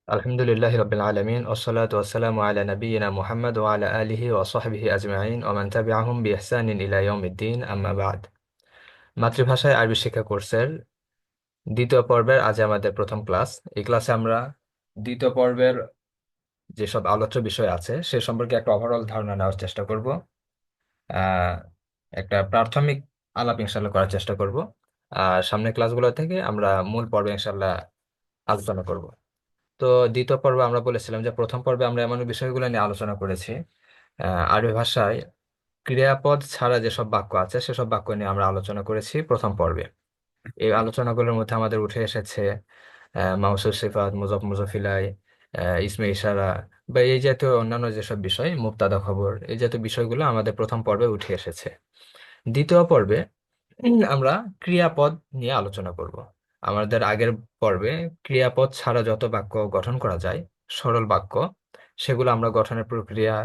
আলহামদুলিল্লাহ রাব্বিল আলামিন ওয়াসসালাতু ওয়াসসালামু আলা নাবিয়িনা মুহাম্মদ ওয়া আলা আলিহি ওয়া সাহবিহি আজমাইন ওয়া মান তাবিআহুম বিইহসানিন ইলা ইয়াউমিদ্দিন আম্মা বা'দ। মাতৃভাষায় আরবি শিক্ষা কোর্সের দ্বিতীয় পর্বের আজ আমাদের প্রথম ক্লাস। এই ক্লাসে আমরা দ্বিতীয় পর্বের যেসব আলোচ্য বিষয় আছে সে সম্পর্কে একটা ওভারঅল ধারণা নেওয়ার চেষ্টা করব। আহ একটা প্রাথমিক আলাপ ইনশাল্লাহ করার চেষ্টা করব। আর সামনের ক্লাসগুলো থেকে আমরা মূল পর্বে ইনশাল্লাহ আলোচনা করব। তো দ্বিতীয় পর্বে আমরা বলেছিলাম যে প্রথম পর্বে আমরা এমন বিষয়গুলো নিয়ে আলোচনা করেছি। আরবি ভাষায় ক্রিয়াপদ ছাড়া যেসব বাক্য আছে সেসব বাক্য নিয়ে আমরা আলোচনা করেছি প্রথম পর্বে। এই আলোচনাগুলোর মধ্যে আমাদের উঠে এসেছে মাউসুল সিফাত, মুজফ মুজফিলাই, ইসমে ইশারা বা এই জাতীয় অন্যান্য যেসব বিষয়, মুবতাদা খবর, এই জাতীয় বিষয়গুলো আমাদের প্রথম পর্বে উঠে এসেছে। দ্বিতীয় পর্বে আমরা ক্রিয়াপদ নিয়ে আলোচনা করব। আমাদের আগের পর্বে ক্রিয়াপদ ছাড়া যত বাক্য গঠন করা যায়, সরল বাক্য, সেগুলো আমরা গঠনের প্রক্রিয়া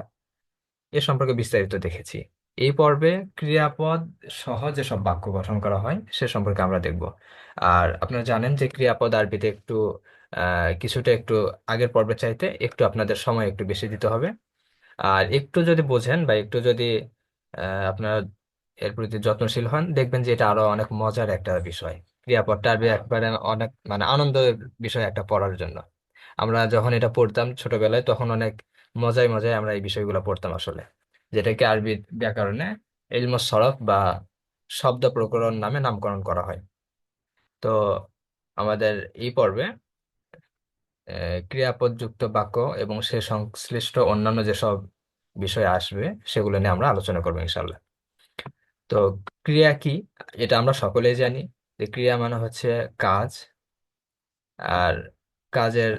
এ সম্পর্কে বিস্তারিত দেখেছি। এই পর্বে ক্রিয়াপদ সহ যেসব বাক্য গঠন করা হয় সে সম্পর্কে আমরা দেখব। আর আপনারা জানেন যে ক্রিয়াপদ আরবিতে একটু কিছুটা একটু আগের পর্বের চাইতে একটু আপনাদের সময় একটু বেশি দিতে হবে। আর একটু যদি বোঝেন বা একটু যদি আপনারা এর প্রতি যত্নশীল হন, দেখবেন যে এটা আরো অনেক মজার একটা বিষয়। ক্রিয়াপদটা আরবি একবারে অনেক মানে আনন্দের বিষয় একটা পড়ার জন্য। আমরা যখন এটা পড়তাম ছোটবেলায় তখন অনেক মজায় মজায় আমরা এই বিষয়গুলো পড়তাম আসলে, যেটাকে আরবি ব্যাকরণে ইলমুস সরফ বা শব্দ প্রকরণ নামে নামকরণ করা হয়। তো আমাদের এই পর্বে ক্রিয়াপদযুক্ত বাক্য এবং সে সংশ্লিষ্ট অন্যান্য যেসব বিষয় আসবে সেগুলো নিয়ে আমরা আলোচনা করবো ইনশাল্লাহ। তো ক্রিয়া কি, এটা আমরা সকলেই জানি যে ক্রিয়া মানে হচ্ছে কাজ। আর কাজের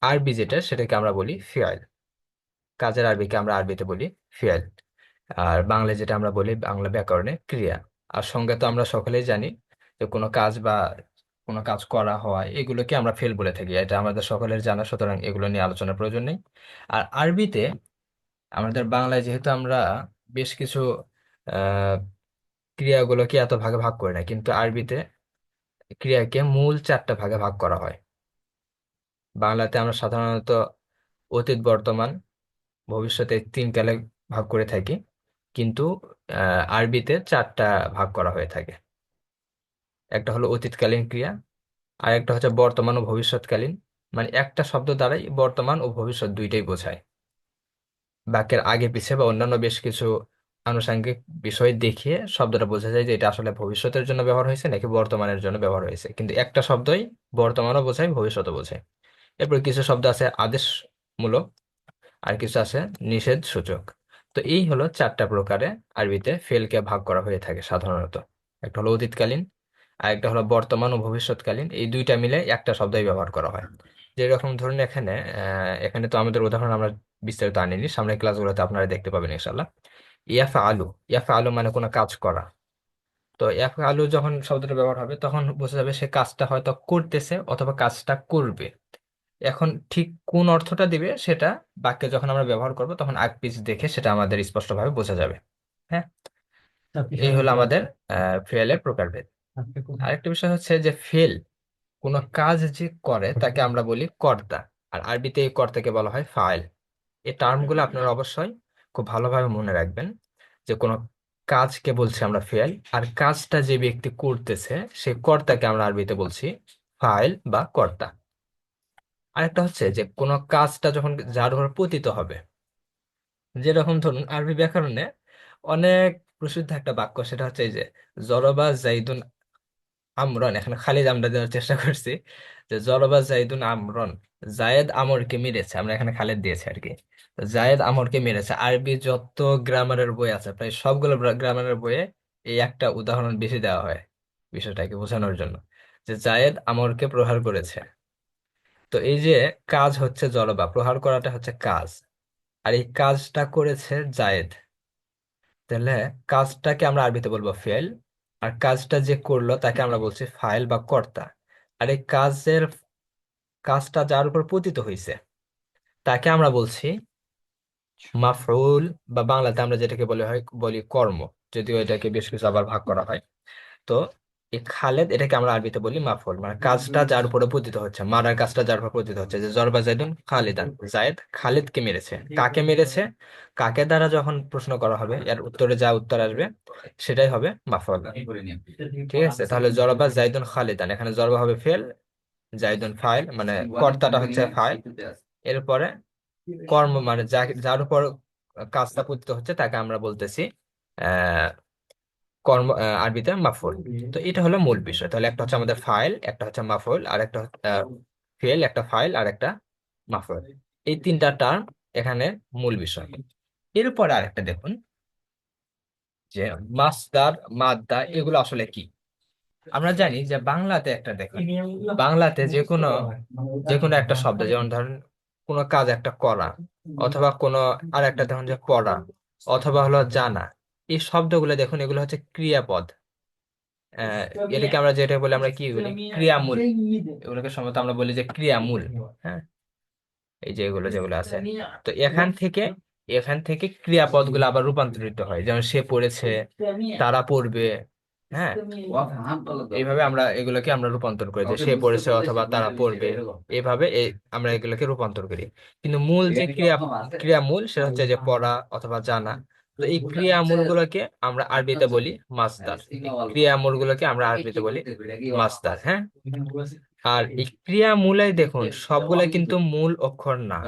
আরবি যেটা সেটাকে আমরা বলি ফিআল। কাজের আরবিকে আমরা আরবিতে বলি ফিআল। আর বাংলা যেটা আমরা বলি বাংলা ব্যাকরণে ক্রিয়া। আর সঙ্গে তো আমরা সকলেই জানি যে কোনো কাজ বা কোনো কাজ করা হয় এগুলোকে আমরা ফেল বলে থাকি, এটা আমাদের সকলের জানা, সুতরাং এগুলো নিয়ে আলোচনার প্রয়োজন নেই। আর আরবিতে আমাদের বাংলায় যেহেতু আমরা বেশ কিছু আহ ক্রিয়াগুলোকে এত ভাগে ভাগ করি না, কিন্তু আরবিতে ক্রিয়াকে মূল চারটা ভাগে ভাগ করা হয়। বাংলাতে আমরা সাধারণত অতীত, বর্তমান, ভবিষ্যতে তিন কালে ভাগ করে থাকি, কিন্তু আরবিতে চারটা ভাগ করা হয়ে থাকে। একটা হলো অতীতকালীন ক্রিয়া, আর একটা হচ্ছে বর্তমান ও ভবিষ্যৎকালীন, মানে একটা শব্দ দ্বারাই বর্তমান ও ভবিষ্যৎ দুইটাই বোঝায়। বাক্যের আগে পিছে বা অন্যান্য বেশ কিছু আনুষঙ্গিক বিষয় দেখিয়ে শব্দটা বোঝা যায় যে এটা আসলে ভবিষ্যতের জন্য ব্যবহার হয়েছে নাকি বর্তমানের জন্য ব্যবহার হয়েছে, কিন্তু একটা শব্দই বর্তমানও বোঝায় ভবিষ্যৎও বোঝায়। এরপর কিছু শব্দ আছে আদেশমূলক, আর কিছু আছে নিষেধ সূচক। তো এই হলো চারটা প্রকারে আরবিতে ফেলকে ভাগ করা হয়ে থাকে সাধারণত। একটা হলো অতীতকালীন, আর একটা হলো বর্তমান ও ভবিষ্যৎকালীন, এই দুইটা মিলে একটা শব্দই ব্যবহার করা হয়। যেরকম ধরুন এখানে এখানে তো আমাদের উদাহরণ আমরা বিস্তারিত আনিনি, সামনের ক্লাসগুলোতে আপনারা দেখতে পাবেন ইনশাল্লাহ। ইয়াফা আলু, ইয়াফা আলু মানে কোনো কাজ করা। তো ইয়াফা আলু যখন শব্দটা ব্যবহার হবে তখন বোঝা যাবে সে কাজটা হয়তো করতেছে অথবা কাজটা করবে। এখন ঠিক কোন অর্থটা দিবে সেটা বাক্যে যখন আমরা ব্যবহার করব তখন আগ পিছ দেখে সেটা আমাদের স্পষ্টভাবে বোঝা যাবে। হ্যাঁ, এই হলো আমাদের ফেলের প্রকারভেদ। আরেকটা বিষয় হচ্ছে যে ফেল, কোন কাজ যে করে তাকে আমরা বলি কর্তা। আর আরবিতে এই কর্তাকে বলা হয় ফাইল। এই টার্মগুলো আপনারা অবশ্যই খুব ভালোভাবে মনে রাখবেন, যে কোনো কাজকে বলছি আমরা ফেল, আর কাজটা যে ব্যক্তি করতেছে সেই কর্তাকে আমরা আরবিতে বলছি ফাইল বা কর্তা। আরেকটা হচ্ছে যে কোনো কাজটা যখন যার উপর পতিত হবে, যেরকম ধরুন আরবি ব্যাকরণে অনেক প্রসিদ্ধ একটা বাক্য, সেটা হচ্ছে এই যে জরবা জাইদুন আমরন। এখানে খালি আমরা দেওয়ার চেষ্টা করছি যে জরবা জাইদুন আমরন, জায়েদ আমরকে মেরেছে, আমরা এখানে খালেদ দিয়েছি আর কি। তো জায়েদ আমরকে মেরেছে, আরবি যত গ্রামারের বই আছে প্রায় সবগুলো গ্রামারের বইয়ে এই একটা উদাহরণ বেশি দেওয়া হয় বিষয়টাকে বোঝানোর জন্য, যে জায়েদ আমরকে প্রহার করেছে। তো এই যে কাজ হচ্ছে জলবা, প্রহার করাটা হচ্ছে কাজ, আর এই কাজটা করেছে জায়েদ, তাহলে কাজটাকে আমরা আরবিতে বলবো ফেল। আর কাজটা যে করলো তাকে আমরা বলছি ফাইল বা কর্তা। আর এই কাজটা যার উপর পতিত হয়েছে তাকে আমরা বলছি মাফউল, বা বাংলাতে আমরা যেটাকে বলি কর্ম, যদিও এটাকে বেশ কিছু আবার ভাগ করা হয়। তো এই খালেদ এটাকে আমরা আরবিতে বলি মাফউল, মানে কাজটা যার উপরে পতিত হচ্ছে, মারার কাজটা যার উপর পতিত হচ্ছে, যে জরবা জাইদুন খালিদান, জায়েদ খালিদকে মেরেছে। কাকে মেরেছে, কাকে দ্বারা যখন প্রশ্ন করা হবে এর উত্তরে যা উত্তর আসবে সেটাই হবে মাফউল। ঠিক আছে, তাহলে জরবা জাইদুন খালিদান, এখানে জরবা হবে ফেল, জাইদুন ফাইল, মানে কর্তাটা হচ্ছে ফাইল। এরপরে কর্ম মানে যার উপর কাজটা পতিত হচ্ছে তাকে আমরা বলতেছি আহ কর্ম, আরবিতে মাফউল। তো এটা হলো মূল বিষয়। তাহলে একটা হচ্ছে আমাদের ফাইল, একটা হচ্ছে মাফউল, আর একটা ফেল, একটা ফাইল, আর একটা মাফউল। এই তিনটা টার্ম এখানে মূল বিষয়। এরপর আরেকটা দেখুন যে মাসদার, মাদ্দা, এগুলো আসলে কি। আমরা জানি যে বাংলাতে একটা দেখুন, বাংলাতে যে কোনো একটা শব্দ, যেমন ধরেন কোনো কাজ একটা করা, অথবা কোনো আর একটা দেখুন যে পড়া, অথবা হলো জানা, এই শব্দগুলো দেখুন এগুলো হচ্ছে ক্রিয়াপদ। আহ এটাকে আমরা যেটা বলি, আমরা কি বলি, ক্রিয়ামূল। এগুলোকে সম্ভবত আমরা বলি যে ক্রিয়ামূল। হ্যাঁ, এই যে এগুলো যেগুলো আছে, তো এখান থেকে ক্রিয়াপদগুলো আবার রূপান্তরিত হয়, যেমন সে পড়েছে, তারা পড়বে। হ্যাঁ, এইভাবে আমরা এগুলোকে আমরা রূপান্তর করি, যে সে পড়েছে অথবা তারা পড়বে। এইভাবে আমরা এগুলোকে রূপান্তর করি। কিন্তু মূল যে ক্রিয়ামূল সেটা হচ্ছে যে পড়া অথবা জানা। তো এই ক্রিয়ামূল গুলোকে আমরা আরবিতে বলি মাসদার। এই ক্রিয়ামূল গুলোকে আমরা আরবিতে বলি মাসদার। হ্যাঁ, আর এই ক্রিয়ামূলে দেখুন সবগুলা কিন্তু মূল অক্ষর না।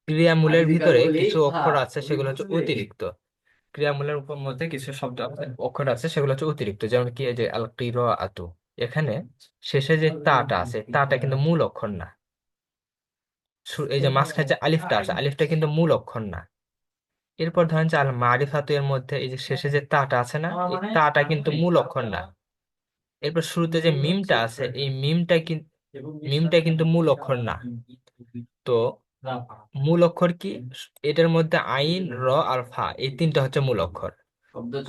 ক্রিয়ামূলের ভিতরে কিছু অক্ষর আছে, সেগুলো হচ্ছে অতিরিক্ত। ক্রিয়ামূলের উপর মধ্যে কিছু শব্দ অক্ষর আছে, সেগুলো হচ্ছে অতিরিক্ত। যেমন কি এই যে আল কিরাআতু, এখানে শেষে যে তাটা আছে, তাটা কিন্তু মূল অক্ষর না। এই যে মাঝখানে যে আলিফটা আছে, আলিফটা কিন্তু মূল অক্ষর না। এরপর ধরেন যে আল মারিফাতু, এর মধ্যে এই যে শেষে যে তাটা আছে না, এই তাটা কিন্তু মূল অক্ষর না। এরপর শুরুতে যে মিমটা আছে, এই মিমটা কিন্তু মূল অক্ষর না। তো মূল অক্ষর কি, এটার মধ্যে আইন, র আর ফা, এই তিনটা হচ্ছে মূল অক্ষর।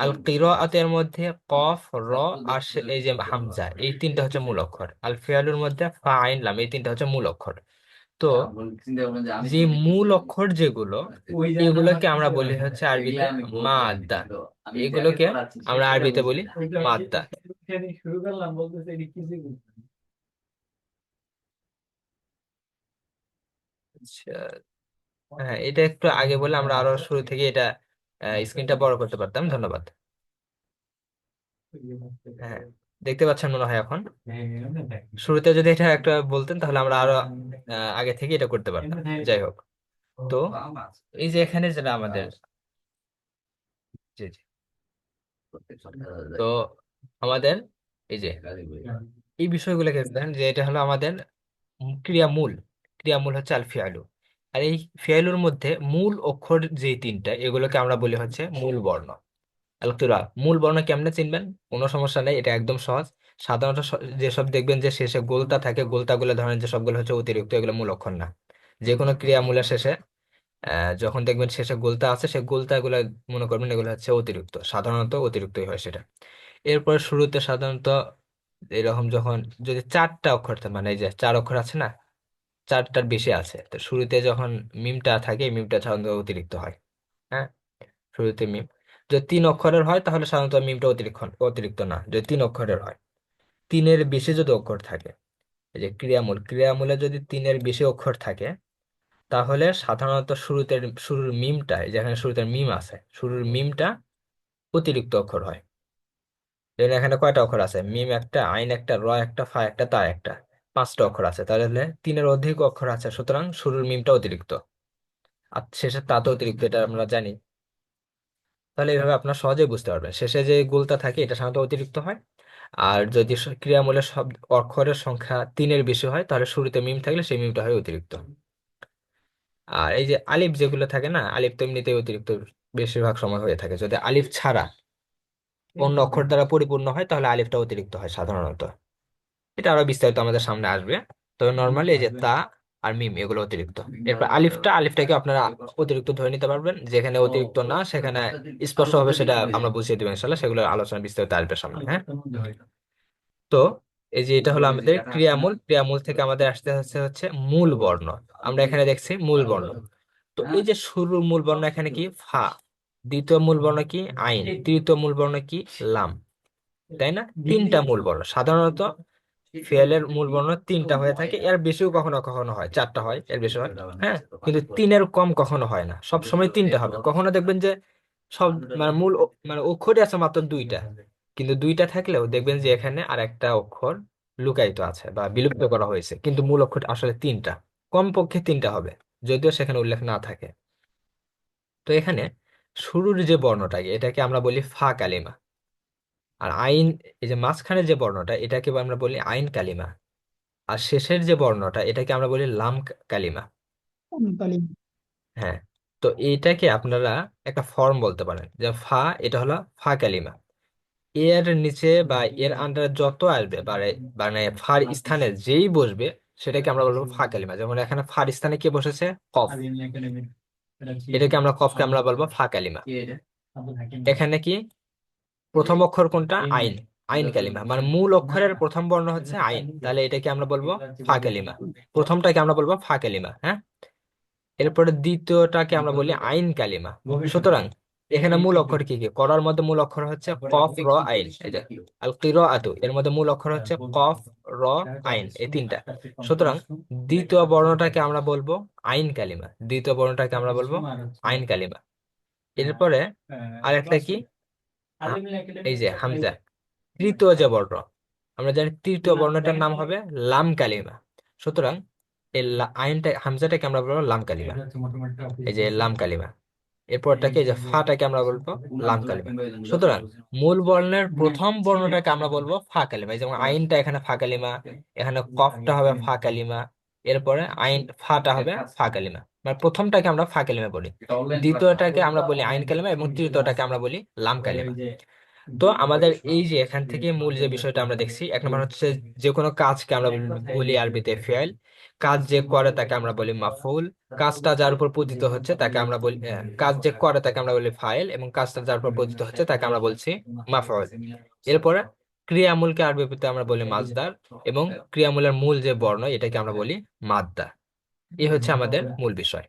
আল কিরাআতের মধ্যে কফ, র আর এই যে হামজা, এই তিনটা হচ্ছে মূল অক্ষর। আল ফিয়ালুর মধ্যে ফা, আইন, লাম, এই তিনটা হচ্ছে মূল অক্ষর। তো যে মূল অক্ষর যেগুলো, এগুলোকে আমরা বলি হচ্ছে আরবিতে মাদ্দা। এগুলোকে আমরা আরবিতে বলি মাদ্দা। আচ্ছা, হ্যাঁ, এটা একটু আগে বলে আমরা আরো শুরু থেকে এটা স্ক্রিনটা বড় করতে পারতাম। ধন্যবাদ। হ্যাঁ, দেখতে পাচ্ছেন মনে হয় এখন। শুরুতে যদি এটা একটা বলতেন তাহলে আমরা আরো আগে থেকে এটা করতে পারতাম। যাই হোক, তো এই যে এখানে যেটা আমাদের, জি জি, তো আমাদের এই যে এই বিষয়গুলোকে দেখেন যে এটা হলো আমাদের ক্রিয়ামূল। ক্রিয়ামূল হচ্ছে আল ফিআলু। আর এই ফিআলুর মধ্যে মূল অক্ষর যে তিনটা, এগুলোকে আমরা বলি হচ্ছে মূল বর্ণ। আল কিরা, মূল বর্ণ কেমনে চিনবেন, কোনো সমস্যা নেই, এটা একদম সহজ। সাধারণত যেসব দেখবেন যে শেষে গোলতা থাকে, গোলতাগুলো ধরেন যে সবগুলো হচ্ছে অতিরিক্ত, এগুলো মূল অক্ষর না। যে কোনো ক্রিয়ামূলের শেষে যখন দেখবেন শেষে গোলতা আছে, সে গোলতাগুলো মনে করবেন এগুলো হচ্ছে অতিরিক্ত, সাধারণত অতিরিক্তই হয় সেটা। এরপর শুরুতে সাধারণত এরকম যখন যদি চারটা অক্ষর থাকে, মানে এই যে চার অক্ষর আছে না, চারটার বেশি আছে, তো শুরুতে যখন মিমটা থাকে, এই মিমটা সাধারণত অতিরিক্ত হয়। হ্যাঁ, শুরুতে মিম। যদি তিন অক্ষরের হয় তাহলে সাধারণত মিমটা অতিরিক্ত অতিরিক্ত না, যদি তিন অক্ষরের হয়। তিনের বেশি যদি অক্ষর থাকে, এই যে ক্রিয়ামূল, ক্রিয়ামূলে যদি তিনের বেশি অক্ষর থাকে, তাহলে সাধারণত শুরুর মিমটা, এই যেখানে শুরুতে মিম আছে, শুরুর মিমটা অতিরিক্ত অক্ষর হয়। যেমন এখানে কয়টা অক্ষর আছে, মিম একটা, আইন একটা, র একটা, ফা একটা, তা একটা, পাঁচটা অক্ষর আছে। তাহলে তিনের অধিক অক্ষর আছে, সুতরাং শুরুর মিমটা অতিরিক্ত, আর শেষের তা তো অতিরিক্ত, এটা আমরা জানি। তাহলে এইভাবে আপনার সহজেই বুঝতে পারবেন, শেষে যে গোলটা থাকে এটা সাধারণত অতিরিক্ত হয়। আর যদি ক্রিয়ামূলের শব্দ অক্ষরের সংখ্যা তিনের বেশি হয়, তাহলে শুরুতে মিম থাকলে সেই মিমটা হয় অতিরিক্ত। আর এই যে আলিফ যেগুলো থাকে না, আলিফ তো এমনিতেই অতিরিক্ত বেশিরভাগ সময় হয়ে থাকে। যদি আলিফ ছাড়া অন্য অক্ষর দ্বারা পরিপূর্ণ হয়, তাহলে আলিফটা অতিরিক্ত হয় সাধারণত। এটা আরো বিস্তারিত আমাদের সামনে আসবে। তবে নর্মালি এই যে তা আর মিম, এগুলো অতিরিক্ত। এরপর আলিফটাকে আপনারা অতিরিক্ত ধরে নিতে পারবেন, যেখানে অতিরিক্ত না সেখানে স্পষ্ট হবে, সেটা আমরা বুঝিয়ে দেবো ইনশাল্লাহ, সেগুলো আলোচনা বিস্তারিত আসবে সামনে। হ্যাঁ, তো এই যে এটা হলো আমাদের ক্রিয়ামূল। ক্রিয়ামূল থেকে আমাদের আসতে হচ্ছে হচ্ছে মূল বর্ণ। আমরা এখানে দেখছি মূল বর্ণ। তো এই যে শুরুর মূল বর্ণ এখানে কি ফা, দ্বিতীয় মূল বর্ণ কি আইন, তৃতীয় মূল বর্ণ কি লাম। তাই না? তিনটা মূল বর্ণ সাধারণত ফেলের মূল বর্ণ তিনটা হয়ে থাকে, এর বেশিও কখনো কখনো হয়, চারটা হয়, এর বেশি হয়। হ্যাঁ, কিন্তু তিনের কম কখনো হয় না, সব সময় তিনটা হবে। কখনো দেখবেন যে সব মানে মানে অক্ষরই আছে মাত্র দুইটা, কিন্তু দুইটা থাকলেও দেখবেন যে এখানে আর একটা অক্ষর লুকায়িত আছে বা বিলুপ্ত করা হয়েছে, কিন্তু মূল অক্ষর আসলে তিনটা, কমপক্ষে তিনটা হবে, যদিও সেখানে উল্লেখ না থাকে। তো এখানে শুরুর যে বর্ণটা এটাকে আমরা বলি ফা কালিমা। আর আইন, এই যে মাঝখানে যে বর্ণটা এটাকে আমরা বলি আইন কালিমা। আর শেষের যে বর্ণটা এটাকে আমরা বলি লাম কালিমা। তালিম। হ্যাঁ। তো এইটাকে আপনারা একটা ফর্ম বলতে পারেন, যে ফা, এটা হলো ফা কালিমা। এর নিচে বা এর আন্ডারে যত আসবে মানে ফার স্থানে যেই বসবে সেটাকে আমরা বলবো ফা কালিমা। যেমন এখানে ফার স্থানে কে বসেছে? কফ। এটাকে আমরা কফকে আমরা বলবো ফা কালিমা। এখানে কি প্রথম অক্ষর কোনটা? আইন। আইন কালিমা, মানে মূল অক্ষরের প্রথম বর্ণ হচ্ছে আইন, তাহলে এটাকে আমরা বলবো ফা কালিমা। প্রথমটাকে আমরা বলবো ফা কালিমা। হ্যাঁ। এরপরে দ্বিতীয়টাকে আমরা বলি আইন কালিমা। সুতরাং এখানে মূল অক্ষর কি কি? করার মধ্যে মূল অক্ষর হচ্ছে কফ র আইন। এই যে আল কিরাআতু, এর মধ্যে মূল অক্ষর হচ্ছে কফ র আইন, এই তিনটা। সুতরাং দ্বিতীয় বর্ণটাকে আমরা বলবো আইন কালিমা, দ্বিতীয় বর্ণটাকে আমরা বলবো আইন কালিমা। এরপরে আরেকটা কি? এই যে হামজা, তৃতীয় যে বর্ণ, আমরা জানি তৃতীয় বর্ণটার নাম হবে লাম কালিমা। সুতরাং এই আইনটা, হামজাটাকে আমরা বলবো লাম কালিমা। এই যে লাম কালিমা। এরপরটাকে, এই যে ফাটাকে আমরা বলবো লাম কালিমা। সুতরাং মূল বর্ণের প্রথম বর্ণটাকে আমরা বলবো ফা কালিমা। এই যেমন আইনটা এখানে ফা কালিমা, এখানে কফটা হবে ফা কালিমা, এরপরে আইন ফাটা হবে ফা কালিমা। মানে প্রথমটাকে আমরা ফা কালিমা বলি, দ্বিতীয়টাকে আমরা বলি আইন কালিমা, এবং তৃতীয়টাকে আমরা বলি লাম কালিমা। তো আমাদের এই যে এখান থেকে মূল যে বিষয়টা আমরা দেখছি, এক নম্বর হচ্ছে যে কোনো কাজকে আমরা বলি আরবিতে ফেল। কাজ যে করে তাকে আমরা বলি মাফউল। কাজটা যার উপর পতিত হচ্ছে তাকে আমরা বলি কাজ যে করে তাকে আমরা বলি ফাইল, এবং কাজটা যার উপর পতিত হচ্ছে তাকে আমরা বলছি মাফউল। এরপরে ক্রিয়ামূলকে আরবিতে আমরা বলি মাজদার, এবং ক্রিয়ামূলের মূল যে বর্ণ এটাকে আমরা বলি মাদ্দা। এই হচ্ছে আমাদের মূল বিষয়।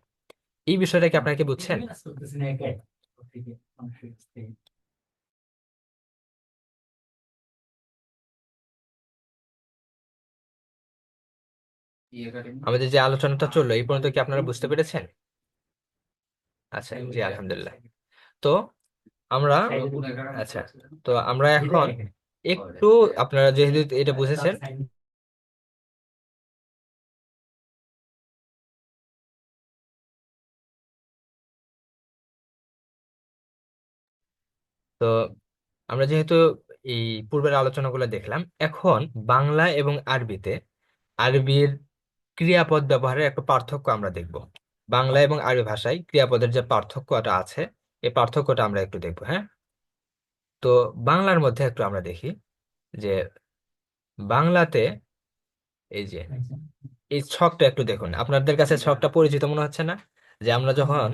এই বিষয়টা কি আপনারা কি বুঝছেন? আমাদের যে আলোচনাটা চললো এই পর্যন্ত কি আপনারা বুঝতে পেরেছেন? আচ্ছা, জি আলহামদুলিল্লাহ। তো আমরা, আচ্ছা, তো আমরা এখন একটু, আপনারা যেহেতু এটা বুঝেছেন, তো আমরা যেহেতু এই পূর্বের আলোচনাগুলো দেখলাম, এখন বাংলা এবং আরবিতে, আরবির ক্রিয়াপদ ব্যবহারের একটা পার্থক্য আমরা দেখব। বাংলা এবং আরবি ভাষায় ক্রিয়াপদের যে পার্থক্যটা আছে, এই পার্থক্যটা আমরা একটু দেখবো। হ্যাঁ। তো বাংলার মধ্যে একটু আমরা দেখি যে বাংলাতে, এই যে এই ছকটা একটু দেখুন, আপনাদের কাছে ছকটা পরিচিত মনে হচ্ছে না? যে আমরা যখন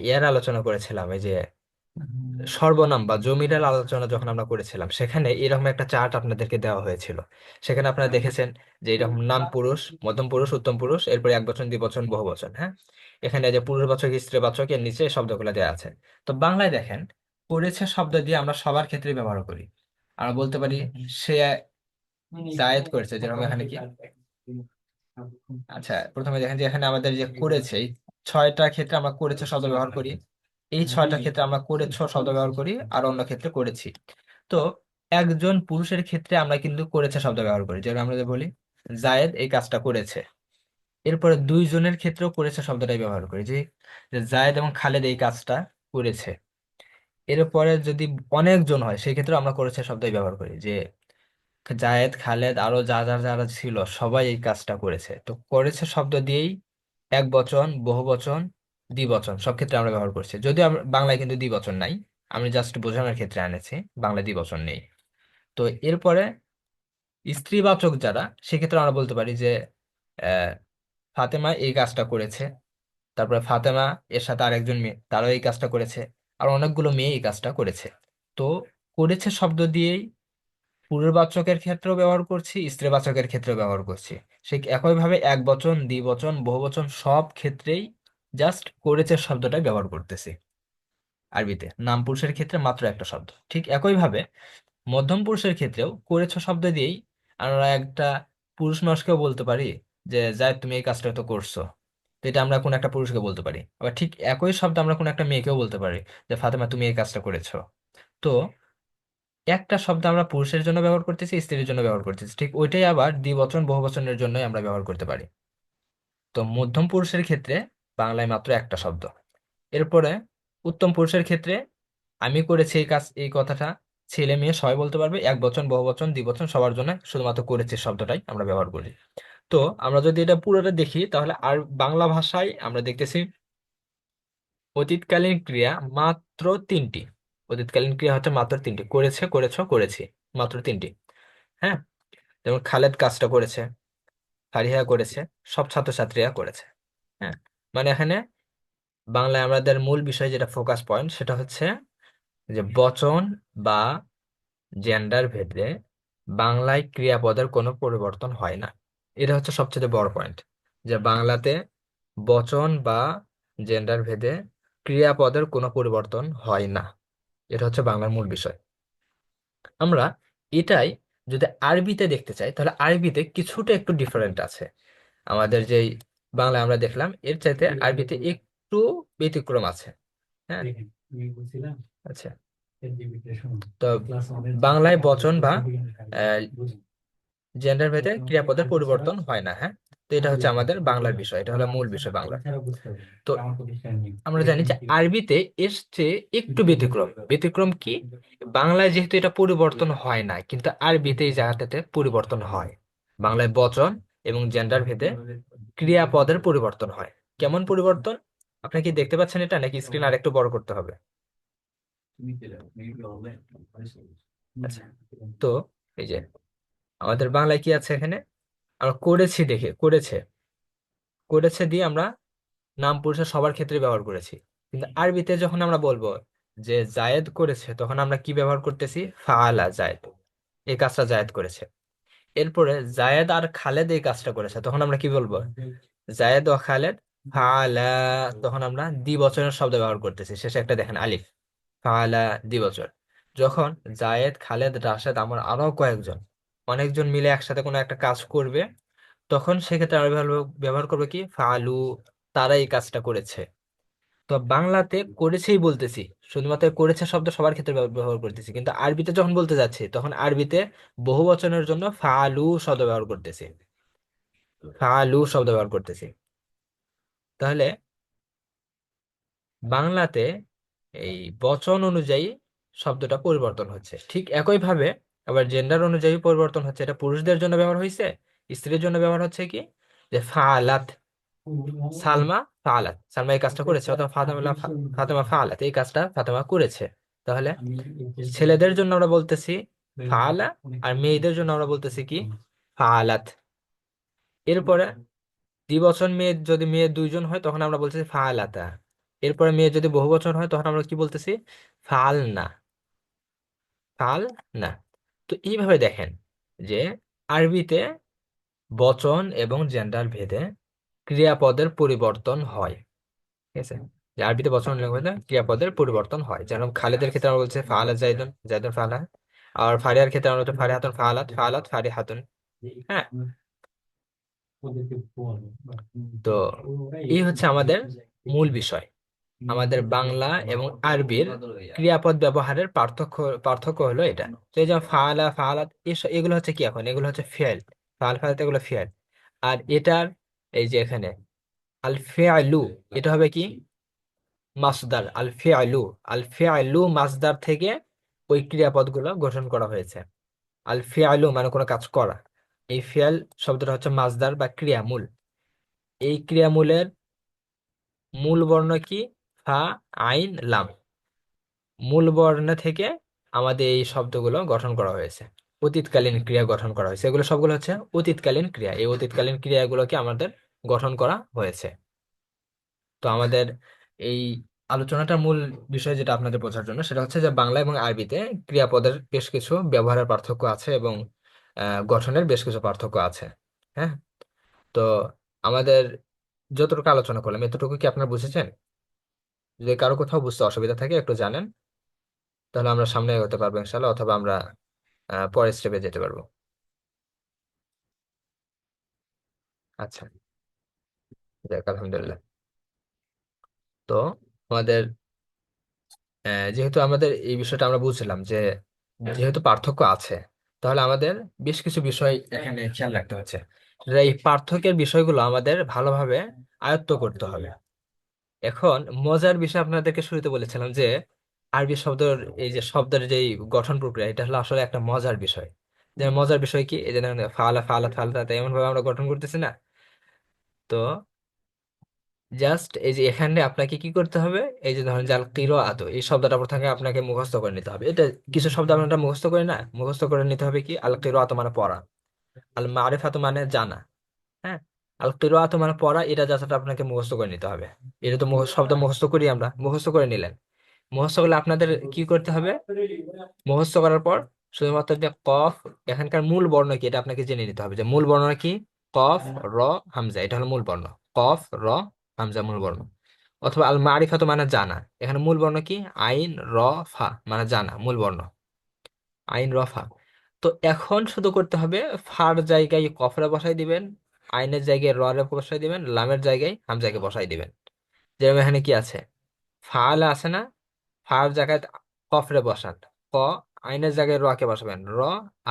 ইয়ার আলোচনা করেছিলাম, এই যে সর্বনাম বা জমিরাল আলোচনা যখন আমরা করেছিলাম, সেখানে এরকম একটা চার্ট আপনাদেরকে দেওয়া হয়েছিল। সেখানে আপনারা দেখেছেন যে এরকম নাম পুরুষ, মধ্যম পুরুষ, উত্তম পুরুষ, এরপরে একবচন, দ্বিবচন, বহুবচন। হ্যাঁ। এখানে যে পুরুষবাচক, স্ত্রীবাচক, এর নিচে এই শব্দগুলো দেওয়া আছে। তো বাংলায় দেখেন, করেছে শব্দ দিয়ে আমরা সবার ক্ষেত্রে ব্যবহার করি। আমরা বলতে পারি সে জায়েদ করেছে, যেরকম এখানে কি, আচ্ছা প্রথমে দেখেন যে এখানে আমাদের যে করেছে, এই ছয়টা ক্ষেত্রে আমরা করেছে শব্দ ব্যবহার করি। এই ছয়টা ক্ষেত্রে আমরা করেছ শব্দ ব্যবহার করি, আর অন্য ক্ষেত্রে করেছি। তো একজন পুরুষের ক্ষেত্রে আমরা কিন্তু করেছে শব্দ ব্যবহার করি, যেমন আমরা যে বলি জায়েদ এই কাজটা করেছে। এরপরে দুইজনের ক্ষেত্রেও করেছে শব্দটাই ব্যবহার করি, যে যে জায়েদ এবং খালেদ এই কাজটা করেছে। এরপরে যদি অনেকজন হয় সেক্ষেত্রে আমরা করেছে শব্দই ব্যবহার করি, যে জায়েদ, খালেদ, আরো যারা যারা ছিল সবাই এই কাজটা করেছে। তো করেছে শব্দ দিয়েই এক বচন, বহু বচন, দ্বিবচন সব ক্ষেত্রে আমরা ব্যবহার করছি। যদিও বাংলায় কিন্তু দ্বিবচন নাই, আমি জাস্ট বোঝানোর ক্ষেত্রে আনেছি, বাংলায় দ্বিবচন নেই। তো এরপরে স্ত্রীবাচক যারা, সেক্ষেত্রে আমরা বলতে পারি যে আহ ফাতেমা এই কাজটা করেছে, তারপরে ফাতেমা এর সাথে আরেকজন মেয়ে, তারাও এই কাজটা করেছে, আর অনেকগুলো মেয়ে এই কাজটা করেছে। তো করেছে শব্দ দিয়েই পুরুষবাচকের ক্ষেত্রেও ব্যবহার করছি, স্ত্রীবাচকের ক্ষেত্রেও ব্যবহার করছি। ঠিক একইভাবে এক বচন, দ্বিবচন, বহুবচন সব ক্ষেত্রেই জাস্ট করেছে শব্দটাই ব্যবহার করতেছি। আরবিতে নাম পুরুষের ক্ষেত্রে মাত্র একটা শব্দ। ঠিক একইভাবে মধ্যম পুরুষের ক্ষেত্রেও করেছো শব্দ দিয়েই আমরা একটা পুরুষ মানুষকেও বলতে পারি যে যাই তুমি এই কাজটা তো করছো। তো এটা আমরা কোন একটা পুরুষকে বলতে পারি। আবার ঠিক একই শব্দ আমরা কোন একটা মেয়েকেও বলতে পারি যে ফাতেমা তুমি এই কাজটা করেছো। তো একটা শব্দ আমরা পুরুষের জন্য ব্যবহার করতেছি, স্ত্রীর জন্য ব্যবহার করতেছি, ঠিক ওইটাই আবার দ্বিবচন বহুবচনের জন্যই আমরা ব্যবহার করতে পারি। তো মধ্যম পুরুষের ক্ষেত্রে বাংলায় মাত্র একটা শব্দ। এরপরে উত্তম পুরুষের ক্ষেত্রে আমি করেছি এই কাজ, এই কথাটা ছেলে মেয়ে সবাই বলতে পারবে, এক বচন বহুবচন দ্বিবচন সবার জন্য শুধুমাত্র করেছি শব্দটাই আমরা ব্যবহার করি। তো আমরা যদি এটা পুরোটা দেখি তাহলে আর বাংলা ভাষায় আমরা দেখতেছি অতীতকালীন ক্রিয়া মাত্র তিনটি। অতীতকালীন ক্রিয়া হচ্ছে মাত্র তিনটি, করেছে করেছো করেছি, মাত্র তিনটি। হ্যাঁ, যেমন খালেদ কাজটা করেছে, ফারিহা করেছে, সব ছাত্রছাত্রীরা করেছে। হ্যাঁ, মানে এখানে বাংলায় আমাদের মূল বিষয় যেটা ফোকাস পয়েন্ট সেটা হচ্ছে যে বচন বা জেন্ডার ভেদে বাংলায় ক্রিয়াপদের কোনো পরিবর্তন হয় না। এটা হচ্ছে সবচেয়ে বড় পয়েন্ট, যে বাংলাতে বচন বা জেন্ডার ভেদে ক্রিয়াপদের কোনো পরিবর্তন হয় না। এটা হচ্ছে বাংলার মূল বিষয়। আমরা এটাই যদি আরবিতে দেখতে চাই তাহলে আরবিতে কিছুটা একটু ডিফারেন্ট আছে। আমাদের যেই বাংলা আমরা দেখলাম এর চাইতে আরবিতে একটু ব্যতিক্রম আছে। হ্যাঁ, আচ্ছা। তো বাংলায় বচন বা জেন্ডার ভেদে ক্রিয়াপদের পরিবর্তন হয় না। হ্যাঁ, তো এটা হচ্ছে আমাদের বাংলার বিষয়, এটা হলো মূল বিষয় বাংলা। তো আমরা জানি যে আরবিতে এর চেয়ে একটু ব্যতিক্রম। ব্যতিক্রম কি? বাংলায় যেহেতু এটা পরিবর্তন হয় না, কিন্তু আরবিতে এই জায়গাটাতে পরিবর্তন হয়। বাংলায় বচন এবং জেন্ডার ভেদে ক্রিয়াপদের পরিবর্তন হয়। কেমন পরিবর্তন? আপনি কি দেখতে পাচ্ছেন এটা, নাকি স্ক্রিন আর একটু বড় করতে হবে? আচ্ছা, তো এই যে আমাদের বাংলায় কি আছে এখানে, আমরা করেছি দেখে, করেছে, করেছে দিয়ে আমরা নাম পুরুষের সবার ক্ষেত্রে ব্যবহার করেছি। কিন্তু আরবিতে যখন আমরা বলবো যে জায়েদ করেছে, তখন আমরা কি ব্যবহার করতেছি? ফাআলা জায়েদ, এই কাজটা জায়েদ করেছে। এরপরে জায়েদ আর খালেদ এই কাজটা করেছে, তখন আমরা কি বলবো? জায়েদ ও খালেদ ফাআলা, তখন আমরা দ্বিবচনের শব্দ ব্যবহার করতেছি, শেষে একটা দেখেন আলিফ, ফাআলা দ্বিবচন। যখন জায়েদ খালেদ রাশেদ আমার আরো কয়েকজন, অনেকজন মিলে একসাথে কোনো একটা কাজ করবে, তখন সেক্ষেত্রে আমরা ব্যবহার করবো কি? ফাআলু, তারা এই কাজটা করেছে। তো বাংলাতে করেছেই বলতেছি, শুধুমাত্র করেছে শব্দ সবার ক্ষেত্রে ব্যবহার করতেছি, কিন্তু আরবিতে যখন বলতে যাচ্ছি তখন আরবিতে বহু বচনের জন্য ফাআলু শব্দ ব্যবহার করতেছি, ফাআলু শব্দ ব্যবহার করতেছি। তাহলে বাংলাতে এই বচন অনুযায়ী শব্দটা পরিবর্তন হচ্ছে, ঠিক একইভাবে আবার জেন্ডার অনুযায়ী পরিবর্তন হচ্ছে। এটা পুরুষদের জন্য ব্যবহার হয়েছে, স্ত্রীর জন্য ব্যবহার হচ্ছে কি? যে ফাআলাত, সালমা ফাআলাত, সালমা এই কাজটা করেছে, অথবা ফাতেমা ফাতেমা ফাআলাত, এই কাজটা ফাতেমা করেছে। তাহলে ছেলেদের জন্য আমরা বলতেছি ফাআলা, আর মেয়েদের জন্য আমরা বলতেছি কি? ফাআলাত। এরপরে দ্বিবচন মেয়ে, যদি মেয়ে দুইজন হয় তখন আমরা বলতেছি ফাআলাতা। এরপরে মেয়ে যদি বহু বচন হয় তখন আমরা কি বলতেছি? ফাআলনা, ফাআলনা। তো এইভাবে দেখেন যে আরবিতে বচন এবং জেন্ডার ভেদে ক্রিয়াপদের পরিবর্তন হয়। ঠিক আছে, যে আরবিতে বচন এবং ভেদে ক্রিয়াপদের পরিবর্তন হয়। যেমন খালেদের ক্ষেত্রে আমরা বলছি ফাআলা জাইদুন, জাইদুন ফাআলা। আর ফারিয়ার ক্ষেত্রে আমরা বলছি ফারিহাতুন ফাআলাত, ফাআলাত ফারিহাতুন। হ্যাঁ, তো এই হচ্ছে আমাদের মূল বিষয়। আমাদের বাংলা এবং আরবির ক্রিয়াপদ ব্যবহারের পার্থক্য, পার্থক্য হলো এটা। তো এই যেমন ফাআলা ফাআলাত, এগুলো হচ্ছে কি? এখন এগুলো হচ্ছে ফেল, ফাআল ফাআলাত এগুলো ফেল। আর এটার এই যে এখানে আল ফিআলু, এটা হবে কি? মাসদার। আল ফিআলু, আল ফিআলু মাসদার থেকে ওই ক্রিয়াপদগুলো গঠন করা হয়েছে। আল ফিআলু মানে কোনো কাজ করা। এই ফিআল শব্দটা হচ্ছে মাসদার বা ক্রিয়ামূল। এই ক্রিয়ামূলের মূল বর্ণ কি? ফা, আইন, লাম। মূল বর্ণ থেকে আমাদের এই শব্দগুলো গঠন করা হয়েছে, অতীতকালীন ক্রিয়া গঠন করা হয়েছে। এগুলো সবগুলো হচ্ছে অতীতকালীন ক্রিয়া, এই অতীতকালীন ক্রিয়াগুলোকে আমাদের গঠন করা হয়েছে। তো আমাদের এই আলোচনাটার মূল বিষয় যেটা আপনাদের বোঝার জন্য, সেটা হচ্ছে যে বাংলা এবং আরবিতে ক্রিয়াপদের বেশ কিছু ব্যবহারের পার্থক্য আছে এবং গঠনের বেশ কিছু পার্থক্য আছে। হ্যাঁ, তো আমাদের যতটুকু আলোচনা করলাম এতটুকু কি আপনারা বুঝেছেন? যদি কারো কোথাও বুঝতে অসুবিধা থাকে একটু জানেন, তাহলে আমরা সামনে এগোতে পারবো ইনশাল্লাহ, অথবা আমরা পরের স্টেপে যেতে পারবো। আচ্ছা, যাক আলহামদুলিল্লাহ। তো আমাদের যেহেতু আমাদের এই বিষয়টা আমরা বুঝলাম যে যেহেতু পার্থক্য আছে, তাহলে আমাদের বেশ কিছু বিষয় এখানে খেয়াল রাখতে হচ্ছে। এই পার্থক্যের বিষয়গুলো আমাদের ভালোভাবে আয়ত্ত করতে হবে। এখন মজার বিষয় আপনাদেরকে শুরুতে বলেছিলাম যে আরবি শব্দের এই যে শব্দের যে গঠন প্রক্রিয়া, এটা হলো আসলে একটা মজার বিষয়। যে মজার বিষয় কি, এই যে দেখেন ফালা ফালা ফালা এমন ভাবে আমরা গঠন করতেছি না। তো জাস্ট এই যে এখানে আপনাকে কি করতে হবে, এই যে ধরেন জাল কিরো আতো, এই শব্দটা প্রথমে আপনাকে মুখস্থ করে নিতে হবে। এটা কিছু শব্দ আমরা মুখস্থ করি না, মুখস্থ করে নিতে হবে কি, আল কিরো আতো মানে পড়া, আল মারিফাতু মানে জানা। হ্যাঁ, আল কিরো আতো মানে পড়া, এটা জাস্ট আপনাকে মুখস্থ করে নিতে হবে। এটা তো শব্দ মুখস্থ করি আমরা, মুখস্থ করে নিলেন। মুখস্থ করলে আপনাদের কি করতে হবে, মুখস্থ করার পর শুধুমাত্র যে কফ, এখানকার মূল বর্ণ কি এটা আপনাকে জেনে নিতে হবে, যে মূল বর্ণ কি, কফ র হামজা, এটা হলো মূল বর্ণ। কফ র হামজা মূল বর্ণ। অথবা আল মারিফাতু মানে জানা, এখানে মূল বর্ণ কি, আইন র ফা মানে জানা, মূল বর্ণ আইন র ফা। তো এখন শুধু করতে হবে, ফার জায়গায় কফরে বসাই দিবেন, আইনের জায়গায় র রে বসাই দিবেন, লামের জায়গায় হামজাকে বসাই দিবেন। যেরকম এখানে কি আছে, ফাল আছে না, ফার জায়গায় কফরে বসান, ক, আইনের জায়গায় র কে বসাবেন র,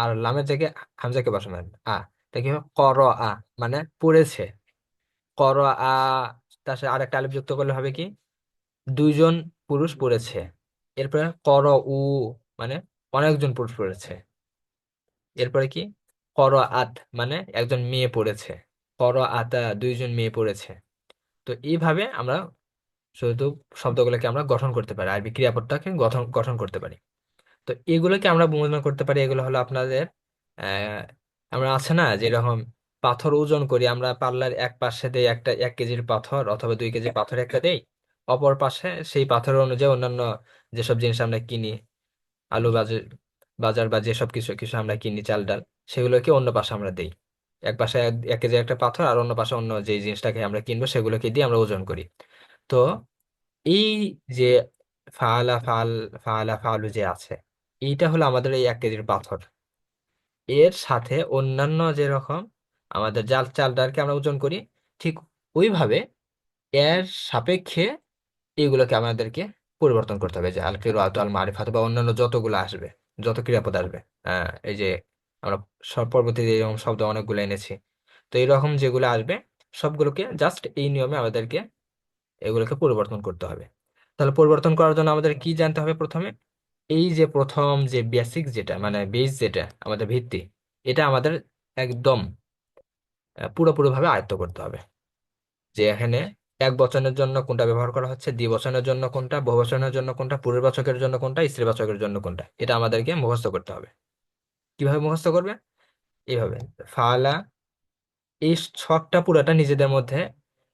আর লামের জায়গায় হামজাকে বসাবেন তা কি হবে, কর আ মানে পড়েছে, কর আ, তার সাথে আরেকটা আলিফ যুক্ত করলে হবে কি, দুইজন পুরুষ পড়েছে। এরপরে কর উ মানে অনেকজন পুরুষ পড়েছে। এরপরে কি, কর আত মানে একজন মেয়ে পড়েছে, কর আতা দুইজন মেয়ে পড়েছে। তো এইভাবে আমরা শুধু শব্দগুলোকে আমরা গঠন করতে পারি, আরবি ক্রিয়াপদটাকে গঠন গঠন করতে পারি। তো এগুলোকে আমরা মূল্যায়ন করতে পারি, এগুলো হলো আপনাদের আহ আমরা আছে না যেরকম পাথর ওজন করি আমরা, পাল্লার এক পাশে দেই একটা 1 কেজির পাথর অথবা 2 কেজি পাথর একটা দেই, অপর পাশে সেই পাথর অনুযায়ী অন্যান্য যেসব জিনিস আমরা কিনি, আলু বাজার বাজার বা যেসব কিছু কিছু আমরা কিনি, চাল ডাল, সেগুলোকে অন্য পাশে আমরা দেই। এক পাশে 1 কেজি একটা পাথর, আর অন্য পাশে অন্য যে জিনিসটাকে আমরা কিনবো সেগুলোকে দিয়ে আমরা ওজন করি। তো এই যে ফালা ফাল ফালা ফালু যে আছে, এইটা হলো আমাদের এই 1 কেজির পাথর। এর সাথে অন্যান্য যেরকম আমাদের জাল চাল ডালকে আমরা ওজন করি, ঠিক ওইভাবে এর সাপেক্ষে এগুলোকে আমাদেরকে পরিবর্তন করতে হবে, যে আল কিরাআত আল মারিফাত বা অন্যান্য যতগুলো আসবে, যত ক্রিয়াপদ আসবে। এই যে আমরা সব পরবর্তীতে এরকম শব্দ অনেকগুলো এনেছি, তো এরকম যেগুলো আসবে সবগুলোকে জাস্ট এই নিয়মে আমাদেরকে এগুলোকে পরিবর্তন করতে হবে। তাহলে পরিবর্তন করার জন্য আমাদের কি জানতে হবে প্রথমে, এই যে প্রথম যে বেসিক যেটা মানে বেস যেটা আমাদের ভিত্তি, এটা আমাদের একদম পুরোপুরি ভাবে আয়ত্ত করতে হবে। যে এখানে এক বচনের জন্য কোনটা ব্যবহার করা হচ্ছে, দ্বিবচনের জন্য কোনটা, বহুবচনের জন্য কোনটা, পুরুষবাচকের জন্য কোনটা, স্ত্রীবাচকের জন্য কোনটা, এটা আমাদেরকে মুখস্থ করতে হবে। কিভাবে মুখস্থ করবে, এইভাবে ফালা, এই ছকটা পুরোটা নিজেদের মধ্যে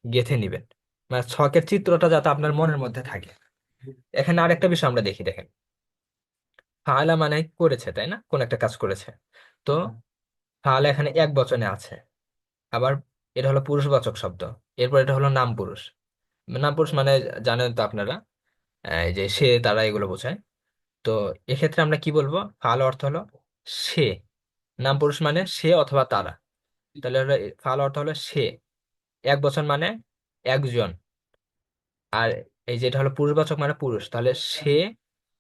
গেঁথে নিবেন, মানে ছকের চিত্রটা যাতে আপনার মনের মধ্যে থাকে। এখানে আরেকটা বিষয় আমরা দেখি, দেখেন ফালা মানে করেছে, তাই না, কোন একটা কাজ করেছে। তো ফালা এখানে এক বচনে আছে, আবার এটা হলো পুরুষবাচক শব্দ, এরপর এটা হলো নাম পুরুষ। নাম পুরুষ মানে জানেন তো আপনারা, এই যে সে তারা এগুলো বোঝায়। তো এক্ষেত্রে আমরা কি বলবো, ফাল অর্থ হলো সে, নাম পুরুষ মানে সে অথবা তারা। তাহলে হলো ফাল অর্থ হলো সে, এক বচন মানে একজন, আর এই যেটা হলো পুরুষবাচক মানে পুরুষ, তাহলে সে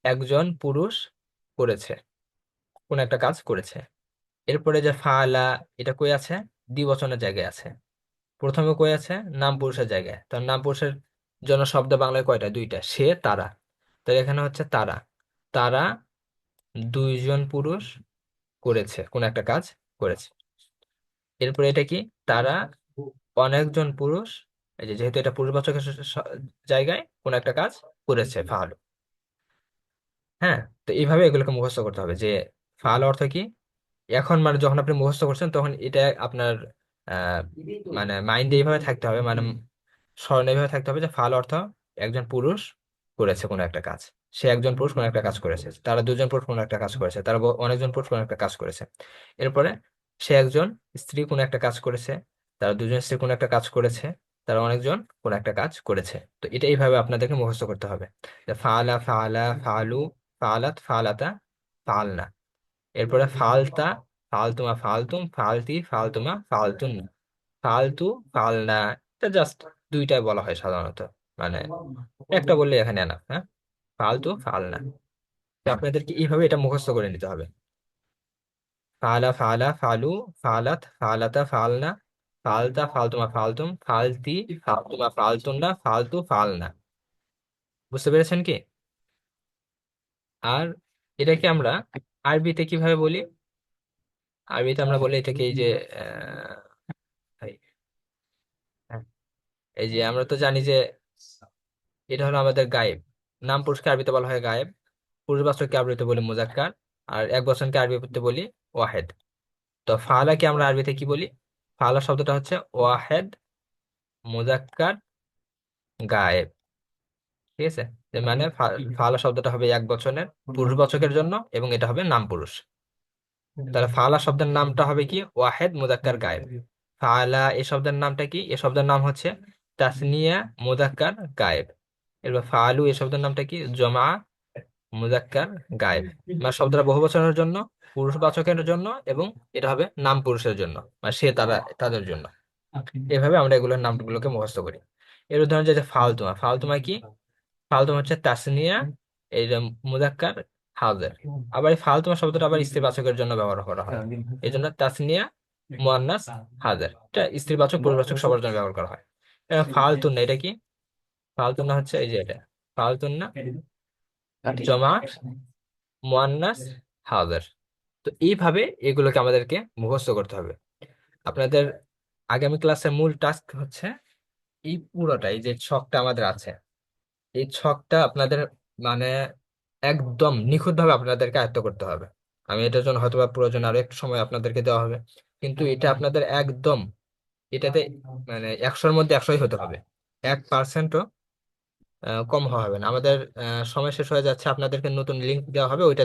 একজন পুরুষ করেছে, কোন একটা কাজ করেছে। এরপরে যে ফালা, এটা কই আছে, দ্বিবচনের জায়গায় আছে। প্রথমে কই আছে, নাম পুরুষের জায়গায়। তার নাম পুরুষের জন্য শব্দ বাংলায় কয়টা, দুইটা, সে তারা। তাহলে এখানে হচ্ছে তারা, তারা দুইজন পুরুষ করেছে, কোন একটা কাজ করেছে। এরপরে এটা কি, তারা অনেকজন পুরুষ, এই যে যেহেতু এটা পুরুষবাচকের জায়গায় কোন একটা কাজ করেছে, ফাল। হ্যাঁ, তো এইভাবে এগুলোকে মুখস্থ করতে হবে, যে ফাল অর্থ কি। এখন মানে যখন আপনি মুখস্থ করছেন তখন এটা আপনার আহ মানে মাইন্ডে এইভাবে থাকতে হবে, মানে স্মরণে এইভাবে থাকতে হবে যে ফাল অর্থ একজন পুরুষ করেছে কোনো একটা কাজ, সে একজন পুরুষ কোনো একটা কাজ করেছে, তারা দুজন পুরুষ কোনো একটা কাজ করেছে, তারা অনেকজন পুরুষ কোনো একটা কাজ করেছে। এরপরে সে একজন স্ত্রী কোনো একটা কাজ করেছে, তারা দুজন স্ত্রী কোনো একটা কাজ করেছে, তারা অনেকজন কোনো একটা কাজ করেছে। তো এটা এইভাবে আপনাদেরকে মুখস্থ করতে হবে, যে ফালা ফালা ফালু, ফালাত ফালাতা, ফালনা। এরপরে ফালতা, ফালতুমা ফালতুম, ফালতি ফালতুমা ফালতুন, ফালতু ফালনা। এটা জাস্ট দুইটাই বলা হয় সাধারণত, মানে একটা বললে এখানে না, হ্যাঁ, ফালতু ফালনা। তো আপনাদেরকে এইভাবে এটা মুখস্থ করে নিতে হবে। ফালা ফালা ফালু, ফালাত ফালাতা ফালনা, ফালতা ফালতুমা ফালতুম, ফালতি ফালতুমা ফালতুন্না, ফালতু ফালনা। বুঝতে পেরেছেন কি? আর এটাকে আমরা আরবিতে কিভাবে বলি? আরবিতে আমরা বলি এটাকে এই যে এই হ্যাঁ, এই যে আমরা তো জানি যে এটা হলো আমাদের গায়েব। নাম পুরুষকে আরবিতে বলা হয় গায়েব, পুরুষবাচককে আরবিতে বলি মুজাক্কার, আর এক বচনকে আরবিতে বলি ওয়াহেদ। তো ফালাকে আমরা আরবিতে কি বলি? ফালা শব্দটা হচ্ছে ওয়াহেদ মুজাক্কার গায়েব। ঠিক আছে? যে মানে ফালা শব্দটা হবে এক বচনের পুরুষবাচকের জন্য, এবং এটা হবে নাম পুরুষ। তাহলে ফালা শব্দের নামটা হবে কি? ওয়াহেদ মুজাক্কার গায়েব। ফালা এই শব্দের নামটা কি? এই শব্দের নাম হচ্ছে তাসনিয়া মুজাক্কার গায়েব। এবার ফালু এই শব্দের নামটা কি? জমা মুজাক্কার গায়েব। মানে শব্দটা বহুবচনের জন্য, পুরুষবাচকের জন্য, এবং এটা হবে নাম পুরুষের জন্য, মানে সে তারা তাদের জন্য। এভাবে আমরা এগুলোর নামগুলোকে মুখস্থ করি। এর উদাহরণ যে ফালতুমা, ফালতুমা কি? ফালতুমা হচ্ছে তাসনিয়া এই যে মুজাক্কার হাজের। আবার এই ফালতুমা শব্দটা আবার স্ত্রীবাচকের জন্য ব্যবহার করা হয়, এই জন্য তাসনিয়া মুয়ান্নাস হাজের। এটা স্ত্রীবাচক পুরুষবাচক সবার জন্য ব্যবহার করা হয়। ফালতুন্না এটা কি? ফালতুন্না হচ্ছে এই যে এটা ফালতুন্না জমা মুয়ান্নাস হাজার। তো এইভাবে এগুলোকে আমাদেরকে মুখস্থ করতে হবে। আপনাদের আগামী ক্লাসের মূল টাস্ক হচ্ছে এই পুরোটা, এই যে ছকটা আমাদের আছে, এই ছকটা আপনাদের মানে একদম নিখুঁতভাবে আপনাদেরকে আয়ত্ত করতে হবে। আমি এটার জন্য হয়তোবা প্রয়োজন আরো একটু সময় আপনাদেরকে দেওয়া হবে, কিন্তু এটা আপনাদের একদম এটাতে মানে 100-র মধ্যে 100ই হতে হবে। 1%ও কম হওয়া হবে না। আমাদের সময় শেষ হয়ে যাচ্ছে, আপনাদেরকে নতুন লিঙ্ক দেওয়া হবে, ওইটা